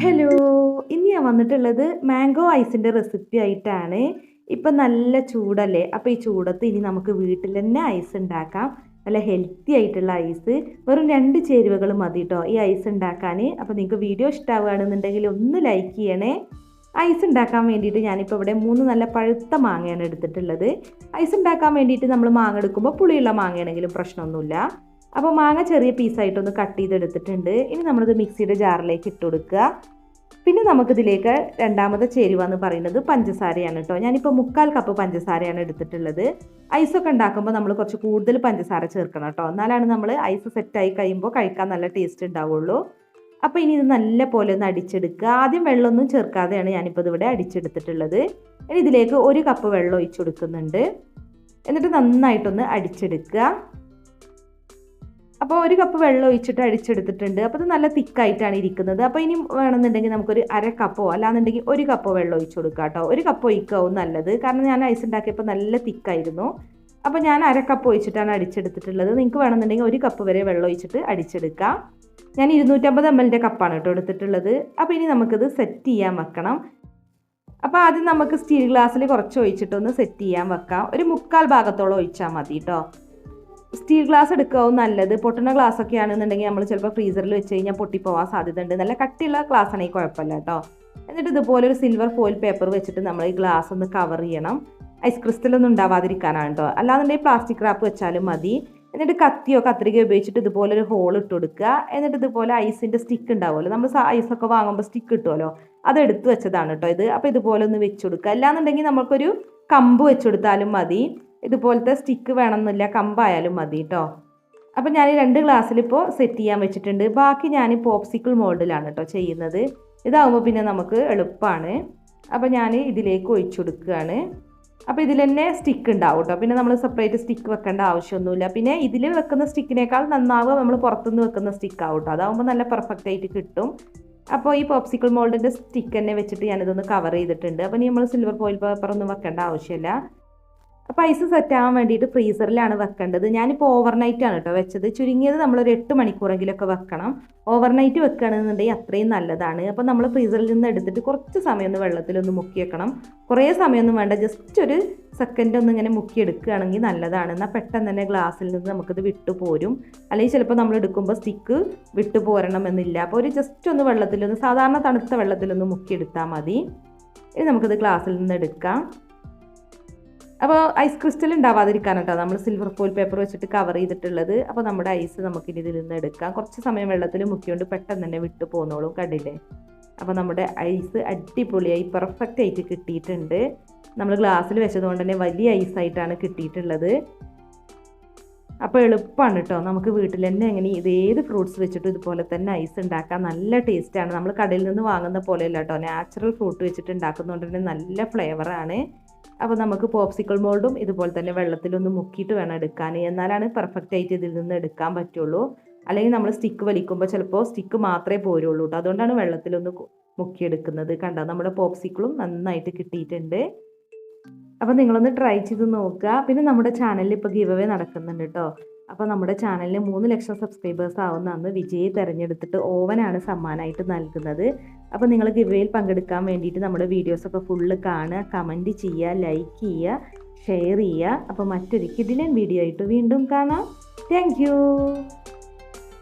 Hello! ഇന്ന് ഞാൻ വന്നിട്ടുള്ളത് മാംഗോ ഐസിൻ്റെ റെസിപ്പി ആയിട്ടാണ്. ഇപ്പം നല്ല ചൂടല്ലേ? അപ്പോൾ ഈ ചൂടത്ത് ഇനി നമുക്ക് വീട്ടിൽ തന്നെ ഐസ് ഉണ്ടാക്കാം. നല്ല ഹെൽത്തി ആയിട്ടുള്ള ഐസ്. വെറും 2 ചേരുവകൾ മതി കേട്ടോ ഈ ഐസ് ഉണ്ടാക്കാൻ. അപ്പോൾ നിങ്ങൾക്ക് വീഡിയോ ഇഷ്ടമാവുകയാണെന്നുണ്ടെങ്കിൽ ഒന്ന് ലൈക്ക് ചെയ്യണേ. ഐസ് ഉണ്ടാക്കാൻ വേണ്ടിയിട്ട് ഞാനിപ്പോൾ ഇവിടെ 3 നല്ല പഴുത്ത മാങ്ങയാണ് എടുത്തിട്ടുള്ളത്. ഐസ് ഉണ്ടാക്കാൻ വേണ്ടിയിട്ട് നമ്മൾ മാങ്ങ എടുക്കുമ്പോൾ പുളിയുള്ള മാങ്ങയാണെങ്കിലും പ്രശ്നമൊന്നുമില്ല. അപ്പോൾ മാങ്ങ ചെറിയ പീസായിട്ടൊന്ന് കട്ട് ചെയ്തെടുത്തിട്ടുണ്ട്. ഇനി നമ്മളിത് മിക്സിയുടെ ജാറിലേക്ക് ഇട്ട് കൊടുക്കുക. പിന്നെ നമുക്കിതിലേക്ക് രണ്ടാമത്തെ ചേരുവ എന്ന് പറയുന്നത് പഞ്ചസാരയാണ് കേട്ടോ. ഞാനിപ്പോൾ 3/4 കപ്പ് പഞ്ചസാരയാണ് എടുത്തിട്ടുള്ളത്. ഐസൊക്കെ ഉണ്ടാക്കുമ്പോൾ നമ്മൾ കുറച്ച് കൂടുതൽ പഞ്ചസാര ചേർക്കണം കേട്ടോ. എന്നാലാണ് നമ്മൾ ഐസ് സെറ്റായി കഴിയുമ്പോൾ കഴിക്കാൻ നല്ല ടേസ്റ്റ് ഉണ്ടാവുള്ളൂ. അപ്പോൾ ഇനി ഇത് നല്ല പോലെ ഒന്ന് അടിച്ചെടുക്കുക. ആദ്യം വെള്ളമൊന്നും ചേർക്കാതെയാണ് ഞാനിപ്പോൾ ഇതിവിടെ അടിച്ചെടുത്തിട്ടുള്ളത്. ഇനി ഇതിലേക്ക് 1 കപ്പ് വെള്ളം ഒഴിച്ചു കൊടുക്കുന്നുണ്ട്. എന്നിട്ട് നന്നായിട്ടൊന്ന് അടിച്ചെടുക്കുക. അപ്പോൾ 1 കപ്പ് വെള്ളം ഒഴിച്ചിട്ട് അടിച്ചെടുത്തിട്ടുണ്ട്. അപ്പോൾ ഇത് നല്ല തിക്കായിട്ടാണ് ഇരിക്കുന്നത്. അപ്പോൾ ഇനി വേണമെന്നുണ്ടെങ്കിൽ നമുക്കൊരു 1/2 കപ്പോ അല്ലാന്നുണ്ടെങ്കിൽ 1 കപ്പോ വെള്ളം ഒഴിച്ചു കൊടുക്കാം കേട്ടോ. 1 കപ്പ് ഒഴിക്കാവും നല്ലത്. കാരണം ഞാൻ ഐസ് ഉണ്ടാക്കിയപ്പോൾ നല്ല തിക്കായിരുന്നു. അപ്പോൾ ഞാൻ 1/2 കപ്പ് ഒഴിച്ചിട്ടാണ് അടിച്ചെടുത്തിട്ടുള്ളത്. നിങ്ങൾക്ക് വേണമെന്നുണ്ടെങ്കിൽ 1 കപ്പ് വരെ വെള്ളം ഒഴിച്ചിട്ട് അടിച്ചെടുക്കാം. ഞാൻ 250 ml കപ്പാണ് കേട്ടോ എടുത്തിട്ടുള്ളത്. അപ്പോൾ ഇനി നമുക്കിത് സെറ്റ് ചെയ്യാൻ വെക്കണം. അപ്പോൾ ആദ്യം നമുക്ക് സ്റ്റീൽ ഗ്ലാസ്സിൽ കുറച്ച് ഒഴിച്ചിട്ടൊന്ന് സെറ്റ് ചെയ്യാൻ വെക്കാം. ഒരു 3/4 ഭാഗത്തോളം ഒഴിച്ചാൽ മതി കേട്ടോ. സ്റ്റീൽ ഗ്ലാസ് എടുക്കാവും നല്ലത്. പൊട്ടുന്ന ഗ്ലാസ് ഒക്കെ ആണെന്നുണ്ടെങ്കിൽ നമ്മൾ ചിലപ്പോൾ ഫ്രീസറിൽ വെച്ച് കഴിഞ്ഞാൽ പൊട്ടിപ്പോവാൻ സാധ്യത ഉണ്ട്. നല്ല കട്ടിയുള്ള ഗ്ലാസ് ആണെങ്കിൽ കുഴപ്പമില്ല കേട്ടോ. എന്നിട്ട് ഇതുപോലെ ഒരു സിൽവർ ഫോയിൽ പേപ്പർ വെച്ചിട്ട് നമ്മൾ ഈ ഗ്ലാസ് ഒന്ന് കവർ ചെയ്യണം. ഐസ് ക്രിസ്റ്റലൊന്നും ഉണ്ടാവാതിരിക്കാനാണ് കേട്ടോ. അല്ലാന്നുണ്ടെങ്കിൽ പ്ലാസ്റ്റിക് റാപ്പ് വെച്ചാലും മതി. എന്നിട്ട് കത്തിയോ കത്രികയോ ഉപയോഗിച്ചിട്ട് ഇതുപോലെ ഒരു ഹോൾ ഇട്ട് കൊടുക്കുക. എന്നിട്ട് ഇതുപോലെ ഐസിൻ്റെ സ്റ്റിക്ക് ഉണ്ടാവുമല്ലോ, നമ്മൾ ഐസൊക്കെ വാങ്ങുമ്പോൾ സ്റ്റിക്ക് കിട്ടുമല്ലോ, അത് എടുത്ത് വെച്ചതാണ് കേട്ടോ ഇത്. അപ്പോൾ ഇതുപോലെ ഒന്ന് വെച്ച് കൊടുക്കുക. അല്ലാന്നുണ്ടെങ്കിൽ നമുക്കൊരു കമ്പ് വെച്ച് കൊടുത്താലും മതി. ഇതുപോലത്തെ സ്റ്റിക്ക് വേണമെന്നില്ല, കമ്പായാലും മതി കേട്ടോ. അപ്പോൾ ഞാൻ 2 ഗ്ലാസ്സിലിപ്പോൾ സെറ്റ് ചെയ്യാൻ വെച്ചിട്ടുണ്ട്. ബാക്കി ഞാൻ പോപ്സിക്കിൾ മോൾഡിലാണ് കേട്ടോ ചെയ്യുന്നത്. ഇതാവുമ്പോൾ പിന്നെ നമുക്ക് എളുപ്പമാണ്. അപ്പോൾ ഞാൻ ഇതിലേക്ക് ഒഴിച്ചു കൊടുക്കുകയാണ്. അപ്പോൾ ഇതിൽ തന്നെ സ്റ്റിക്ക് ഉണ്ടാവും കേട്ടോ. പിന്നെ നമ്മൾ സെപ്പറേറ്റ് സ്റ്റിക്ക് വെക്കേണ്ട ആവശ്യമൊന്നുമില്ല. പിന്നെ ഇതിൽ വെക്കുന്ന സ്റ്റിക്കിനേക്കാൾ നന്നാവുക നമ്മൾ പുറത്തുനിന്ന് വെക്കുന്ന സ്റ്റിക്കാവും കേട്ടോ. അതാവുമ്പോൾ നല്ല പെർഫെക്റ്റ് ആയിട്ട് കിട്ടും. അപ്പോൾ ഈ പോപ്സിക്കിൾ മോൾഡിൻ്റെ സ്റ്റിക്ക് തന്നെ വെച്ചിട്ട് ഞാനിതൊന്ന് കവർ ചെയ്തിട്ടുണ്ട്. അപ്പോൾ ഇനി നമ്മൾ സിൽവർ ഫോയിൽ പേപ്പർ ഒന്നും വെക്കേണ്ട ആവശ്യമില്ല. അപ്പോൾ ഐസ് സെറ്റ് ആവാൻ വേണ്ടിയിട്ട് ഫ്രീസറിലാണ് വെക്കേണ്ടത്. ഞാനിപ്പോൾ ഓവർനൈറ്റാണ് കേട്ടോ വെച്ചത്. ചുരുങ്ങിയത് നമ്മളൊരു 8 മണിക്കൂറെങ്കിലുമൊക്കെ വെക്കണം. ഓവർനൈറ്റ് വെക്കുകയാണെന്നുണ്ടെങ്കിൽ അത്രയും നല്ലതാണ്. അപ്പോൾ നമ്മൾ ഫ്രീസറിൽ നിന്ന് എടുത്തിട്ട് കുറച്ച് സമയം ഒന്ന് വെള്ളത്തിലൊന്ന് മുക്കി വെക്കണം. കുറേ സമയമൊന്നും വേണ്ട, ജസ്റ്റ് ഒരു സെക്കൻഡ് ഒന്ന് ഇങ്ങനെ മുക്കിയെടുക്കുകയാണെങ്കിൽ നല്ലതാണ്. എന്നാൽ പെട്ടെന്ന് തന്നെ ഗ്ലാസ്സിൽ നിന്ന് നമുക്കിത് വിട്ടു പോരും. അല്ലെങ്കിൽ ചിലപ്പോൾ നമ്മൾ എടുക്കുമ്പോൾ സ്റ്റിക്ക് വിട്ടു പോരണമെന്നില്ല. അപ്പോൾ ഒരു ജസ്റ്റ് ഒന്ന് വെള്ളത്തിലൊന്ന് സാധാരണ തണുത്ത വെള്ളത്തിലൊന്ന് മുക്കിയെടുത്താൽ മതി. ഇനി നമുക്കിത് ഗ്ലാസ്സിൽ നിന്ന് എടുക്കാം. അപ്പോൾ ഐസ് ക്രിസ്റ്റൽ ഉണ്ടാവാതിരിക്കാൻ കേട്ടോ നമ്മൾ സിൽവർ ഫോയിൽ പേപ്പർ വെച്ചിട്ട് കവർ ചെയ്തിട്ടുള്ളത്. അപ്പോൾ നമ്മുടെ ഐസ് നമുക്കിനി ഇതിൽ നിന്ന് എടുക്കാം. കുറച്ച് സമയം വെള്ളത്തിൽ മുക്കിക്കൊണ്ട് പെട്ടെന്ന് തന്നെ വിട്ടു പോന്നോളും, കണ്ടില്ലേ? അപ്പോൾ നമ്മുടെ ഐസ് അടിപൊളിയായി പെർഫെക്റ്റ് ആയിട്ട് കിട്ടിയിട്ടുണ്ട്. നമ്മൾ ഗ്ലാസ്സിൽ വെച്ചതുകൊണ്ട് തന്നെ വലിയ ഐസായിട്ടാണ് കിട്ടിയിട്ടുള്ളത്. അപ്പോൾ എളുപ്പമാണ് കേട്ടോ. നമുക്ക് വീട്ടിൽ തന്നെ എങ്ങനെ ഏത് ഫ്രൂട്ട്സ് വെച്ചിട്ട് ഇതുപോലെ തന്നെ ഐസ് ഉണ്ടാക്കാൻ നല്ല ടേസ്റ്റാണ്. നമ്മൾ കടയിൽ നിന്ന് വാങ്ങുന്ന പോലെയല്ല കേട്ടോ, നാച്ചുറൽ ഫ്രൂട്ട് വെച്ചിട്ട് ഉണ്ടാക്കുന്നതുകൊണ്ട് തന്നെ നല്ല ഫ്ലേവറാണ്. അപ്പോൾ നമുക്ക് പോപ്സിക്കിൾ മോൾഡും ഇതുപോലെ തന്നെ വെള്ളത്തിലൊന്ന് മുക്കിയിട്ട് വേണം എടുക്കാൻ. എന്നാലാണ് പെർഫെക്റ്റ് ആയിട്ട് ഇതിൽ നിന്ന് എടുക്കാൻ പറ്റുള്ളൂ. അല്ലെങ്കിൽ നമ്മൾ സ്റ്റിക്ക് വലിക്കുമ്പോൾ ചിലപ്പോൾ സ്റ്റിക്ക് മാത്രമേ പോരുള്ളൂ കേട്ടോ. അതുകൊണ്ടാണ് വെള്ളത്തിലൊന്ന് മുക്കിയെടുക്കുന്നത്. കണ്ടോ, നമ്മുടെ പോപ്സിക്കിളും നന്നായിട്ട് കിട്ടിയിട്ടുണ്ട്. അപ്പോൾ നിങ്ങളൊന്ന് ട്രൈ ചെയ്ത് നോക്കുക. പിന്നെ നമ്മുടെ ചാനലിൽ ഇപ്പോൾ ഗിവ് അവേ നടക്കുന്നുണ്ട് കേട്ടോ. അപ്പോൾ നമ്മുടെ ചാനലിന് 3 ലക്ഷം സബ്സ്ക്രൈബേഴ്സ് ആവുന്ന അന്ന് വിജയി തിരഞ്ഞെടുത്തിട്ട് ഓവനാണ് സമ്മാനമായിട്ട് നൽകുന്നത്. അപ്പോൾ നിങ്ങൾ ഗിവ് അവേയിൽ പങ്കെടുക്കാൻ വേണ്ടിയിട്ട് നമ്മുടെ വീഡിയോസൊക്കെ ഫുള്ള് കാണുക, കമൻറ്റ് ചെയ്യുക, ലൈക്ക് ചെയ്യുക, ഷെയർ ചെയ്യുക. അപ്പോൾ മറ്റൊരു കിടിലൻ വീഡിയോ ആയിട്ട് വീണ്ടും കാണാം. താങ്ക്